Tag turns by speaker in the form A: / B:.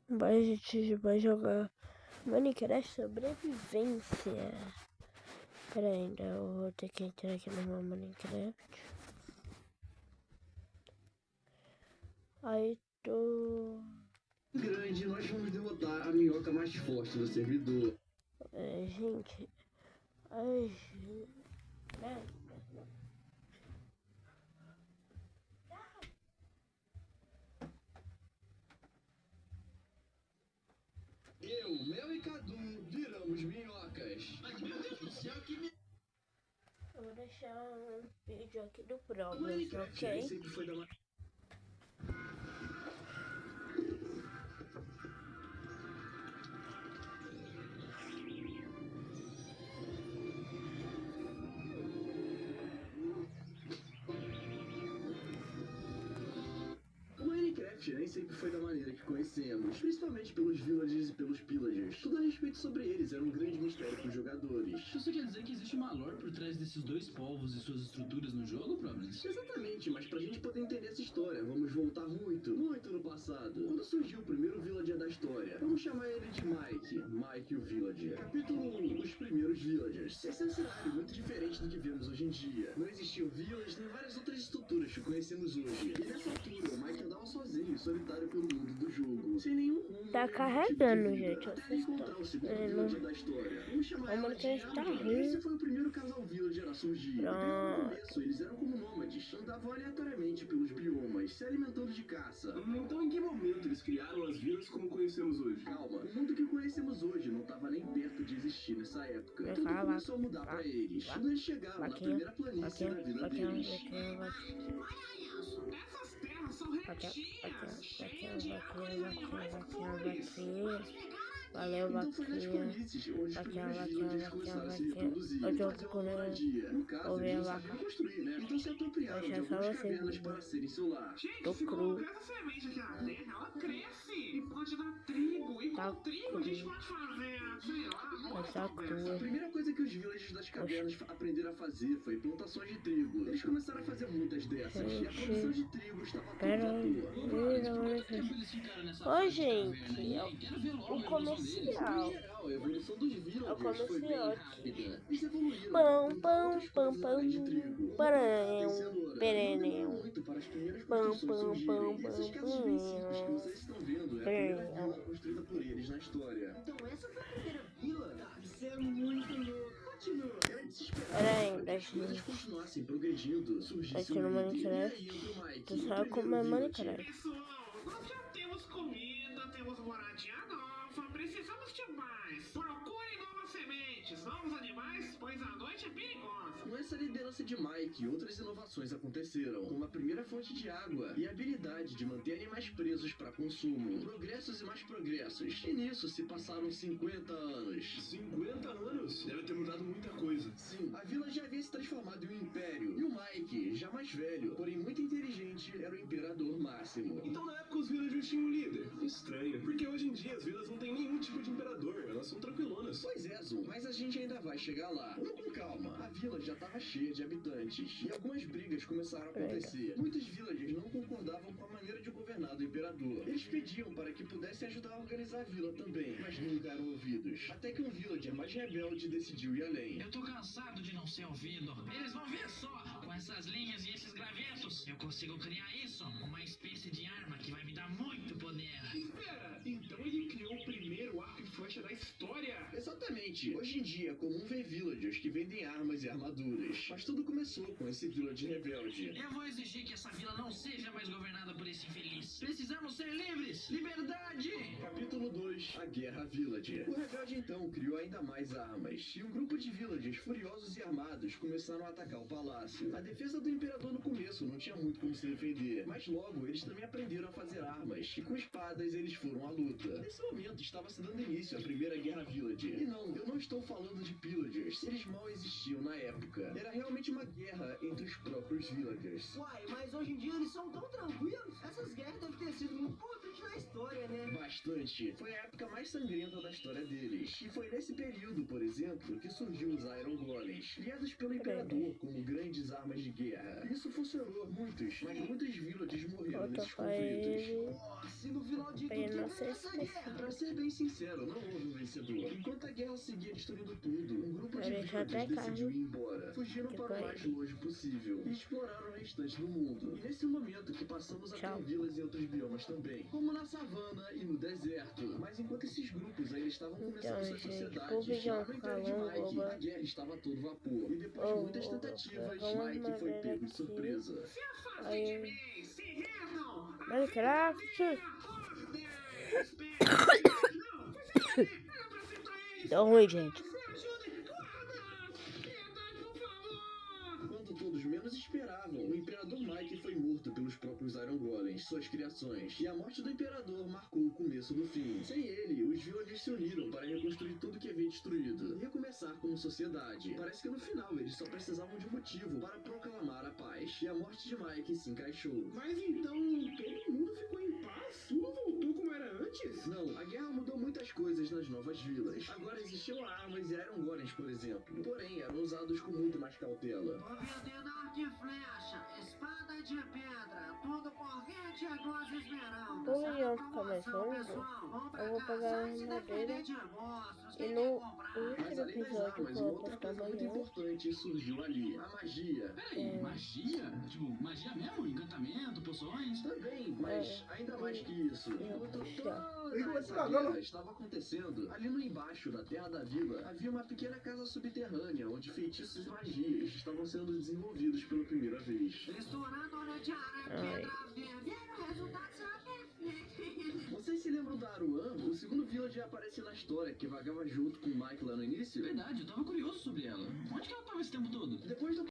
A: Mas a gente vai jogar Minecraft sobrevivência. Pera aí, ainda eu vou ter que entrar aqui no meu Minecraft. Aí tô...
B: Grande, nós vamos derrotar a minhoca mais forte do servidor.
A: Gente... Ai, gente...
B: Eu, Mel e Cadu viramos minhocas. Mas meu Deus do céu, que me...
A: Eu vou deixar um vídeo aqui do Problems,
B: Minecraft,
A: ok?
B: sempre foi da... Minecraft nem sempre foi da maneira que conhecemos, principalmente pelos villagers e pelos pillagers. Tudo a respeito sobre eles era um grande mistério para os jogadores.
C: Isso quer dizer que existe uma lore por trás desses dois povos e suas estruturas no jogo, Problems?
B: Exatamente, mas pra gente poder entender essa história, vamos voltar muito no passado. Quando surgiu o primeiro villager da história, vamos chamar ele de Mike. Mike o Villager. Capítulo 1, os primeiros villagers. Esse é um cenário muito diferente do que vemos hoje em dia. Não existiam villages nem várias outras estruturas que conhecemos hoje. E nessa altura, o Mike andava sozinho, solitário pelo mundo do jogo, sem nenhum rumo.
A: Tá carregando, gente.
B: Até encontrar o segundo villager da história. Vamos chamar ela de
A: Minecraft tá
B: Amber.
A: ruim.
B: Esse foi o primeiro casal villager a surgir. Até no começo, eles eram como nômades, andavam aleatoriamente pelos biomas, se alimentando de caça. Então em que momento eles criaram as vilas como conhecemos hoje? Calma, o mundo que conhecemos hoje não estava nem perto de existir nessa época. Tudo começou a mudar pra eles. Quando eles chegaram na primeira planície da vida deles.
D: Essas terras são
A: Valeu,
B: Então foi nas
A: vaquinha.
B: planícies onde os
A: Vaquinha,
B: primeiros
A: vaquinha,
B: villagers começaram a se
A: vaquinha.
B: reproduzir
A: Eu
B: e
A: tô
B: fazer uma
A: procurando
B: moradia. No caso,
A: ouvir
B: eles
A: a
B: não sabiam
A: vaca.
B: construir, né? Então se apropriaram de
A: Deixa só
B: algumas
A: você
B: cavernas
A: ver.
B: para serem seu lar.
D: Gente,
A: Tô
D: se
A: cru.
D: colocar essa semente aqui na terra, ela cresce e pode dar trigo. E
A: Tá
D: com trigo a gente pode fazer, sei lá,
A: Mas tá
B: A
A: crua.
B: primeira coisa que os villagers das cavernas aprenderam a fazer foi plantações de trigo. Eles começaram a fazer muitas dessas e a produção de trigo estava tudo
A: Pera
B: à
A: aí.
B: toa.
C: Quanto tempo eles ficaram nessa
A: Ô,
C: fase de
A: gente,
C: caverna aí? Quero ver logo a
A: o
C: evolução deles.
B: Em
A: comercial.
B: geral, a evolução dos villagers
A: comercial
B: foi bem
A: aqui.
B: rápida. Eles evoluíram
A: Pão,
B: para
A: pão,
B: outras
A: pão,
B: coisas além de trigo.
A: pão.
B: Como
A: Paranhão,
B: batata e cenoura. Não
A: perenel.
B: demorou muito para as primeiras
A: Pão,
B: construções
A: pão,
B: surgirem.
A: pão,
B: Essas
A: pão,
B: casas bem simples que
A: pão.
B: vocês estão vendo é a primeira vila construída por eles na história.
E: Então essa foi a primeira vila? Isso é muito louco.
B: Continua. Era de se esperar
A: Pera aí,
B: que as
A: deixa eu-
B: coisas continuassem progredindo, surgisse
A: Aqui no
B: um líder.
A: Minecraft,
B: E aí entra o Mike,
A: tu
B: o
A: sabe como
B: primeiro
A: é
B: villager.
A: Minecraft.
D: Pessoal, nós já temos comida, temos moradia nova, precisamos de mais. Procurem novas sementes, novos animais, pois a noite é perigosa.
B: Com essa liderança de Mike, outras inovações aconteceram, como a primeira fonte de água e a habilidade de manter animais presos para consumo. Progressos e mais progressos. E nisso se passaram 50 anos.
F: 50 anos? Deve ter mudado muita coisa.
B: Sim, a vila já havia se transformado em um império. E o Mike, já mais velho, porém muito inteligente, era o imperador máximo.
F: Então na época os villagers tinham um líder. Estranho, porque hoje em dia as vilas não têm nenhum tipo de imperador, elas são tranquilonas.
B: Pois é, Zoom, mas a gente ainda vai chegar lá. Vamos com calma. A vila já estava cheia de habitantes e algumas brigas começaram a acontecer. Muitos villagers não concordavam com a maneira de governar do imperador. Eles pediam para que pudessem ajudar a organizar a vila também, mas nunca eram ouvidos. Até que um villager mais rebelde decidiu ir além.
C: Eu tô cansado de não ser ouvido. Eles vão ver só. Com essas linhas e esses gravetos, eu consigo criar isso. Uma espécie de arma que vai me dar muito poder.
F: Espera, então ele criou o primeiro arco e flecha da história?
B: Exatamente. Hoje em dia é comum ver villagers que vendem armas e armaduras. Mas tudo começou com esse villager rebelde.
C: Eu vou exigir que essa vila não seja mais governada por esse infeliz. Precisamos ser livres! Liberdade!
B: Capítulo 2. A Guerra Villager. O rebelde então criou ainda mais armas, e um grupo de villagers furiosos e armados começaram a atacar o palácio. A defesa do imperador no começo não tinha muito como se defender, mas logo eles também aprenderam a fazer armas, e com espadas eles foram à luta. Nesse momento estava se dando início à primeira Guerra Villager. E não, eu não estou falando de pillagers, eles mal existiam na época. Era realmente uma guerra entre os próprios villagers.
E: Uai, mas hoje em dia eles são tão tranquilos. Essas guerras devem ter sido muito importantes na história, né?
B: Bastante. Foi a época mais sangrenta da história deles. E foi nesse período, por exemplo, que surgiu os Iron Golems, criados pelo Imperador como grandes armas de guerra. Isso funcionou muitos, mas muitos villagers morreram nesses conflitos.
E: Nossa, e no final de tudo, quem
A: você é especial.
B: Pra ser bem sincero, não houve um vencedor. Enquanto a guerra seguia destruindo tudo, um grupo de
A: Vai deixar até
B: villages decidiu ir
A: carne.
B: embora. Fugiram para o
A: Depois-
B: mais longe possível e exploraram o restante do mundo. E nesse momento que passamos a ter
A: Tchau.
B: vilas em outros biomas também, como na savana e no deserto. Mas enquanto esses grupos ainda estavam começando
A: Então,
B: suas
A: gente,
B: sociedades,
A: o vídeo
B: lá no Império de
A: falando,
B: Mike,
A: oba.
B: a guerra estava a todo vapor. E depois de muitas tentativas,
A: vamos
B: Mike foi
A: ver
B: pego de
A: aqui.
B: surpresa.
D: Se afastem de
A: Aí,
D: mim, se rendam!
A: Minecraft. Deu ruim, gente.
B: Quando todos menos esperavam, o Imperador Mike foi morto pelos próprios Iron Golems, suas criações. E a morte do Imperador marcou o começo do fim. Sem ele, os villagers se uniram para reconstruir tudo que havia destruído e recomeçar como sociedade. Parece que no final eles só precisavam de um motivo para proclamar a paz. E a morte de Mike se encaixou.
F: Mas então todo mundo ficou em paz? Tudo voltou como era antes?
B: Não, a guerra mudou muitas coisas nas novas vilas. Agora existiam armas e Iron Golems, por exemplo. Porém, eram usados com muito mais cautela.
E: Tô vendendo arco e flecha, espada de pedra, tudo por 22 esmeraldas.
A: Como ele não fica mais longo, eu vou pegar a armadilha. E no último
B: Mas além das
A: episódio, que
B: armas,
A: eu
B: uma
A: vou
B: outra
A: postar
B: coisa muito
A: amanhã,
B: importante surgiu ali. A magia.
C: Peraí, magia? Tipo, magia mesmo? Encantamento, poções?
B: Também, mas ainda mais que isso. Enquanto toda essa guerra estava acontecendo, ali no embaixo da terra da vila, havia uma pequena casa subterrânea, onde feitiços e magias estavam sendo desenvolvidos pela primeira vez.
E: Misturando olho de aranha, pedra vermelha, o resultado será perfeito.
B: Vocês se lembram da Aruan? O segundo villager aparece na história, que vagava junto com o Mike lá no início?
C: Verdade, eu tava curioso sobre ela. Onde que ela tava esse tempo todo?
B: Depois do